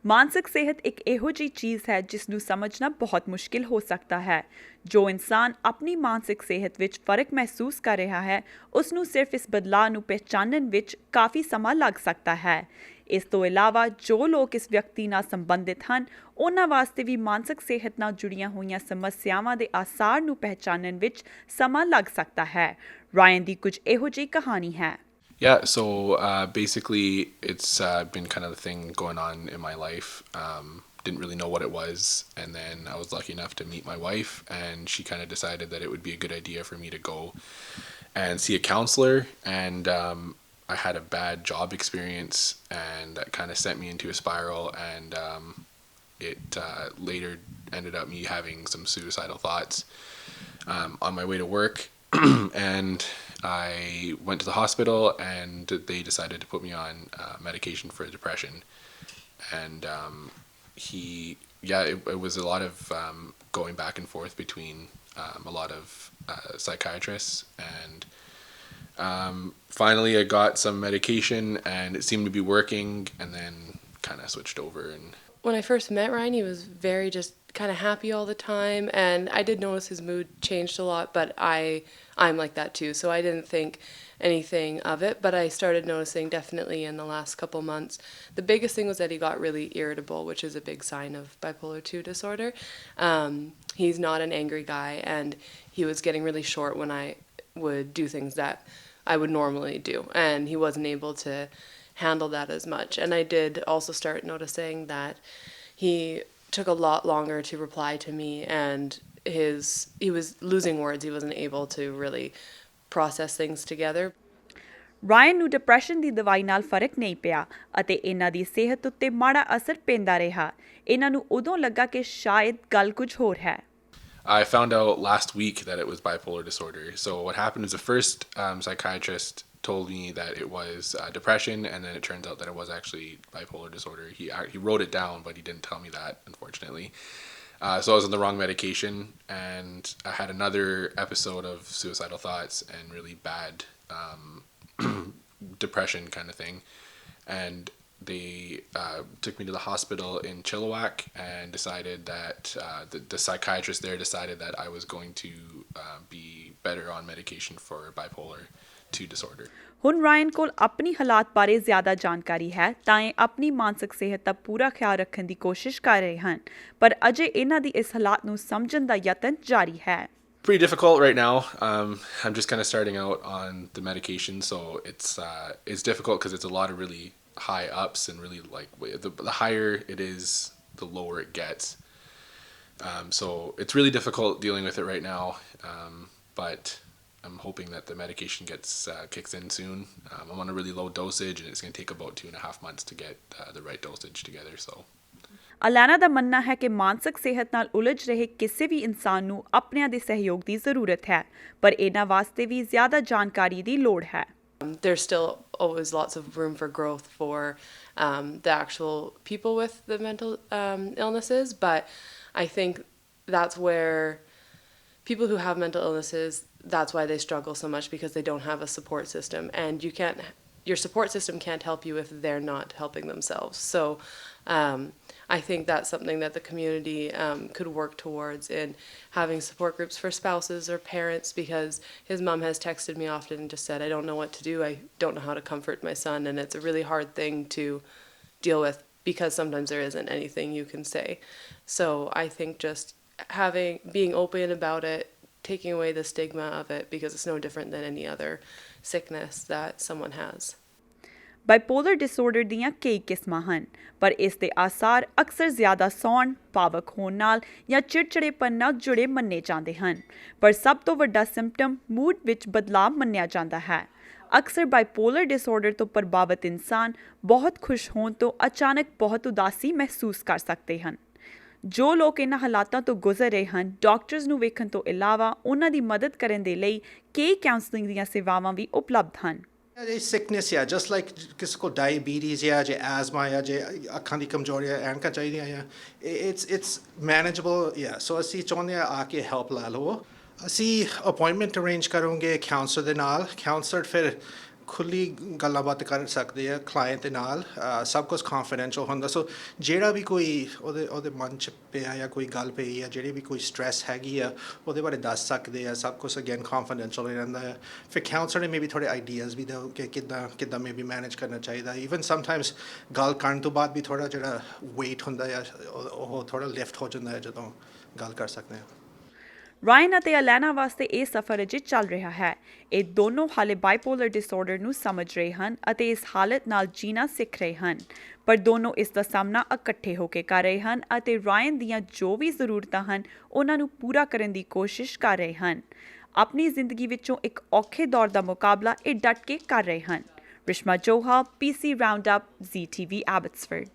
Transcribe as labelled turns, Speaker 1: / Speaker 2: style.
Speaker 1: ਮਾਨਸਿਕ ਸਿਹਤ ਇੱਕ ਇਹੋ ਜਿਹੀ ਚੀਜ਼ ਹੈ ਜਿਸ ਨੂੰ ਸਮਝਣਾ ਬਹੁਤ ਮੁਸ਼ਕਿਲ ਹੋ ਸਕਦਾ ਹੈ। ਜੋ ਇਨਸਾਨ ਆਪਣੀ ਮਾਨਸਿਕ ਸਿਹਤ ਵਿੱਚ ਫਰਕ ਮਹਿਸੂਸ ਕਰ ਰਿਹਾ ਹੈ, ਉਸ ਨੂੰ ਸਿਰਫ ਇਸ ਬਦਲਾਅ ਨੂੰ ਪਹਿਚਾਨਣ ਵਿੱਚ ਕਾਫੀ ਸਮਾਂ ਲੱਗ ਸਕਦਾ ਹੈ। ਇਸ ਤੋਂ ਇਲਾਵਾ ਜੋ ਲੋਕ ਇਸ ਵਿਅਕਤੀ ਨਾਲ ਸੰਬੰਧਿਤ ਹਨ, ਉਹਨਾਂ ਵਾਸਤੇ ਵੀ ਮਾਨਸਿਕ ਸਿਹਤ ਨਾਲ ਜੁੜੀਆਂ ਹੋਈਆਂ ਸਮੱਸਿਆਵਾਂ ਦੇ ਆਸਾਰ ਨੂੰ ਪਹਿਚਾਨਣ ਵਿੱਚ ਸਮਾਂ ਲੱਗ ਸਕਦਾ ਹੈ। ਰਾਇਨ ਦੀ ਕੁਝ ਇਹੋ ਜਿਹੀ ਕਹਾਣੀ ਹੈ।
Speaker 2: Yeah, so basically, it's been kind of the thing going on in my life. Didn't really know what it was, and then I was lucky enough to meet my wife, and she kind of decided that it would be a good idea for me to go and see a counselor. And I had a bad job experience, and that kind of sent me into a spiral. And it later ended up me having some suicidal thoughts on my way to work. And I went to the hospital, and they decided to put me on medication for depression. And it was a lot of going back and forth between a lot of psychiatrists. And finally I got some medication, and it seemed to be working, and then kind of switched over. And
Speaker 3: when I first met Ryan, he was very just kind of happy all the time, and I did notice his mood changed a lot, but I'm like that too, so I didn't think anything of it. But I started noticing definitely in the last couple months, the biggest thing was that he got really irritable, which is a big sign of bipolar 2 disorder. He's not an angry guy, and he was getting really short when I would do things that I would normally do, and he wasn't able to handle that as much. And I did also start noticing that he took a lot longer to reply to me, and he was losing words. He wasn't able to really process things together.
Speaker 1: Ryan ਨੂੰ depression ਦੀ ਦਵਾਈ ਨਾਲ ਫਰਕ ਨਹੀਂ ਪਿਆ ਅਤੇ ਇਹਨਾਂ ਦੀ ਸਿਹਤ ਉੱਤੇ ਮਾੜਾ ਅਸਰ ਪੈਂਦਾ ਰਿਹਾ। ਇਹਨਾਂ ਨੂੰ ਉਦੋਂ ਲੱਗਾ ਕਿ ਸ਼ਾਇਦ ਗੱਲ ਕੁਝ ਹੋਰ ਹੈ।
Speaker 2: I found out last week that it was bipolar disorder. So what happened is the first psychiatrist told me that it was depression, and then it turns out that it was actually bipolar disorder. He wrote it down, but he didn't tell me that, unfortunately. So I was on the wrong medication, and I had another episode of suicidal thoughts and really bad depression kind of thing. And they took me to the hospital in Chilliwack, and decided that the psychiatrist there decided that I was going to be better on medication for bipolar 2 disorder.
Speaker 1: ਹੁਣ Ryan ਕੋਲ ਆਪਣੀ ਹਾਲਾਤ ਬਾਰੇ ਜ਼ਿਆਦਾ ਜਾਣਕਾਰੀ ਹੈ, ਤਾਂ ਇਹ ਆਪਣੀ ਮਾਨਸਿਕ ਸਿਹਤ ਦਾ ਪੂਰਾ ਖਿਆਲ ਰੱਖਣ ਦੀ ਕੋਸ਼ਿਸ਼ ਕਰ ਰਹੇ ਹਨ, ਪਰ ਅਜੇ ਇਹਨਾਂ ਦੀ ਇਸ ਹਾਲਾਤ ਨੂੰ ਸਮਝਣ ਦਾ ਯਤਨ ਜਾਰੀ ਹੈ।
Speaker 2: Pretty difficult right now. I'm just kind of starting out on the medication, so it's difficult because it's a lot of really high ups, and really like the higher it is, the lower it gets. So it's really difficult dealing with it right now, but I'm hoping that the medication kicks in soon. I'm on a really low dosage, and it's going to take about 2.5 months to get the right dosage together. So
Speaker 1: Alana ਦਾ ਮੰਨਣਾ ਹੈ ਕਿ ਮਾਨਸਿਕ ਸਿਹਤ ਨਾਲ ਉਲਝ ਰਹੇ ਕਿਸੇ ਵੀ ਇਨਸਾਨ ਨੂੰ ਆਪਣਿਆਂ ਦੇ ਸਹਿਯੋਗ ਦੀ ਜ਼ਰੂਰਤ ਹੈ, ਪਰ ਇਹਨਾਂ ਵਾਸਤੇ ਵੀ ਜ਼ਿਆਦਾ ਜਾਣਕਾਰੀ ਦੀ ਲੋੜ ਹੈ।
Speaker 3: There's still always lots of room for growth for the actual people with the mental illnesses, but I think that's where people who have mental illnesses, that's why they struggle so much, because they don't have a support system, and your support system can't help you if they're not helping themselves. So I think that's something that the community could work towards, in having support groups for spouses or parents, because his mom has texted me often and just said, I don't know what to do. I don't know how to comfort my son, and it's a really hard thing to deal with, because sometimes there isn't anything you can say. So I think just being open about it, taking away the stigma of it, because it's no different than any other sickness that someone has.
Speaker 1: Bipolar disorder ਦੀਆਂ ਕਈ ਕਿਸਮਾਂ ਹਨ, ਪਰ ਇਸ ਦੇ ਆਸਾਰ ਅਕਸਰ ਜ਼ਿਆਦਾ ਸੌਣ, ਭਾਵਕ ਹੋਣ ਨਾਲ ਜਾਂ ਚਿੜਚਿੜੇਪਨ ਨਾਲ ਜੁੜੇ ਮੰਨੇ ਜਾਂਦੇ ਹਨ, ਪਰ ਸਭ ਤੋਂ ਵੱਡਾ ਸਿੰਪਟਮ ਮੂਡ ਵਿੱਚ ਬਦਲਾਅ ਮੰਨਿਆ ਜਾਂਦਾ ਹੈ। ਅਕਸਰ ਬਾਈਪੋਲਰ ਡਿਸਆਰਡਰ ਤੋਂ ਪ੍ਰਭਾਵਿਤ ਇਨਸਾਨ ਬਹੁਤ ਖੁਸ਼ ਹੋਣ ਤੋਂ ਅਚਾਨਕ ਬਹੁਤ ਉਦਾਸੀ ਮਹਿਸੂਸ ਕਰ ਸਕਦੇ ਹਨ। ਜੋ ਲੋਕ ਇਹਨਾਂ ਹਾਲਾਤਾਂ ਤੋਂ ਗੁਜ਼ਰ ਰਹੇ ਹਨ, ਡਾਕਟਰਸ ਨੂੰ ਵੇਖਣ ਤੋਂ ਇਲਾਵਾ ਉਹਨਾਂ ਦੀ ਮਦਦ ਕਰਨ ਦੇ ਲਈ ਕਈ ਕਾਉਂਸਲਿੰਗ ਦੀਆਂ ਸੇਵਾਵਾਂ ਵੀ ਉਪਲਬਧ ਹਨ।
Speaker 4: sickness, yeah, just like ਕਿਸੇ ਕੋ diabetes ਜਾਂ ਜੇ asthma ਜਾਂ ਜੇ ਅੱਖਾਂ ਦੀ ਕਮਜ਼ੋਰੀ ਹੈ, ਐਨਕਾਂ ਚਾਹੀਦੀਆਂ ਜਾਂ it's manageable, yeah. So ਅਸੀਂ ਚਾਹੁੰਦੇ ਆ ਕੇ help ਲੈ ਲਓ। ਅਸੀਂ appointment arrange ਕਰੋਗੇ counselor ਦੇ ਨਾਲ। counselor ਫਿਰ ਖੁੱਲੀ ਗੱਲਬਾਤ ਕਰ ਸਕਦੇ ਆ ਕਲਾਇੰਟ ਦੇ ਨਾਲ ਸਭ ਕੁਝ ਕੌਨਫੀਡੈਂਸ਼ੀਅਲ ਹੁੰਦਾ ਸੋ ਜਿਹੜਾ ਵੀ ਕੋਈ ਉਹਦੇ ਮਨ 'ਚ ਪਿਆ ਜਾਂ ਕੋਈ ਗੱਲ ਪਈ ਆ ਜਿਹੜੀ ਵੀ ਕੋਈ ਸਟ੍ਰੈਸ ਹੈਗੀ ਆ ਉਹਦੇ ਬਾਰੇ ਦੱਸ ਸਕਦੇ ਆ ਸਭ ਕੁਝ ਅਗੇਨ ਕੌਨਫੀਡੈਂਸ਼ੀਅਲ ਰਹਿੰਦਾ ਹੈ ਫਿਰ ਕਾਉਂਸਲਰ ਨੇ ਮੇਬੀ ਥੋੜ੍ਹੇ ਆਈਡੀਆਜ਼ ਵੀ ਦਿਓ ਕਿ ਕਿੱਦਾਂ ਮੇਬੀ ਮੈਨੇਜ ਕਰਨਾ ਚਾਹੀਦਾ ਈਵਨ ਸਮਟਾਈਮਸ ਗੱਲ ਕਰਨ ਤੋਂ ਬਾਅਦ ਵੀ ਥੋੜ੍ਹਾ ਜਿਹੜਾ ਵੇਟ ਹੁੰਦਾ ਆ ਉਹ ਥੋੜ੍ਹਾ ਲਿਫਟ ਹੋ ਜਾਂਦਾ ਹੈ ਜਦੋਂ ਗੱਲ ਕਰ ਸਕਦੇ ਹਾਂ
Speaker 1: ਰਾਇਨ ਅਤੇ ਅਲੈਨਾ ਵਾਸਤੇ ਇਹ ਸਫ਼ਰ ਅਜੇ ਚੱਲ ਰਿਹਾ ਹੈ ਇਹ ਦੋਨੋਂ ਹਾਲੇ ਬਾਈਪੋਲਰ ਡਿਸਆਰਡਰ ਨੂੰ ਸਮਝ ਰਹੇ ਹਨ ਅਤੇ ਇਸ ਹਾਲਤ ਨਾਲ ਜੀਣਾ ਸਿੱਖ ਰਹੇ ਹਨ ਪਰ ਦੋਨੋਂ ਇਸ ਦਾ ਸਾਹਮਣਾ ਇਕੱਠੇ ਹੋ ਕੇ ਕਰ ਰਹੇ ਹਨ ਅਤੇ ਰਾਇਨ ਦੀਆਂ ਜੋ ਵੀ ਜ਼ਰੂਰਤਾਂ ਹਨ ਉਹਨਾਂ ਨੂੰ ਪੂਰਾ ਕਰਨ ਦੀ ਕੋਸ਼ਿਸ਼ ਕਰ ਰਹੇ ਹਨ ਆਪਣੀ ਜ਼ਿੰਦਗੀ ਵਿੱਚੋਂ ਇੱਕ ਔਖੇ ਦੌਰ ਦਾ ਮੁਕਾਬਲਾ ਇਹ ਡਟ ਕੇ ਕਰ ਰਹੇ ਹਨ Rishma ਜੋਹਾ PC round up ZTV Abbotsford